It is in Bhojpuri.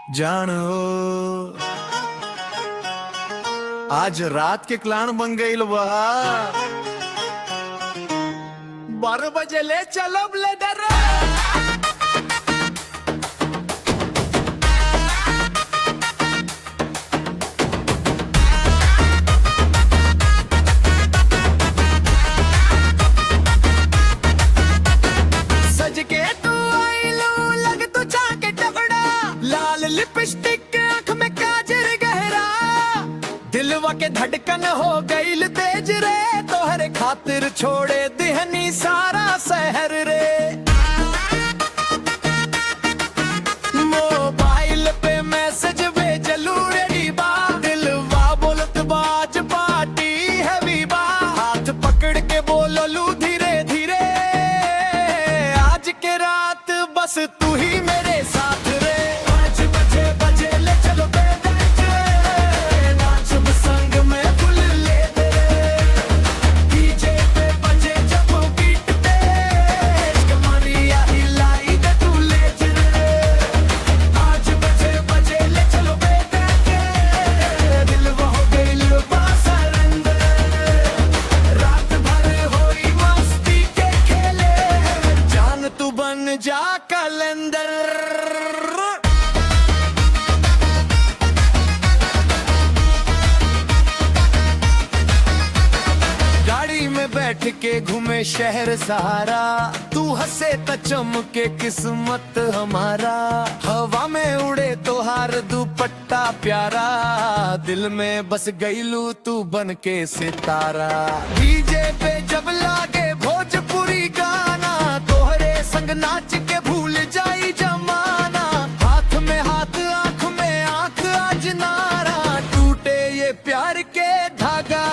जानो आज रात के क्लान बन गई बा 12 बजे ले चलो ब्लेडर सज के तू आई लो लग तू चाके टबड़ा लाल लिपस्टिक आंख में काजर गहरा दिलवा के धड़कन हो गईल तेज रे तोहरे खातिर छोड़े दिहनी सारा शहर रे मोबाइल पे मैसेज भेजलू रेडी बा दिलवा बोलत बाज पार्टी हैवी बा हाथ पकड़ के बोललू धीरे धीरे आज के रात बस तू ही मेरे साथ रे 5 बजे ले चलो बन जा कैलेंडर गाड़ी में बैठ के घूमे शहर सहारा तू हंसे त चमके किस्मत हमारा हवा में उड़े तोहार दुपट्टा प्यारा दिल में बस गईलू तू बन के सितारा डीजे पे जब लागे भोजपुरी गाना तोहरे संग नाच के भूल जाई जमाना हाथ में हाथ आंख में आंख आज नारा टूटे ये प्यार के धागा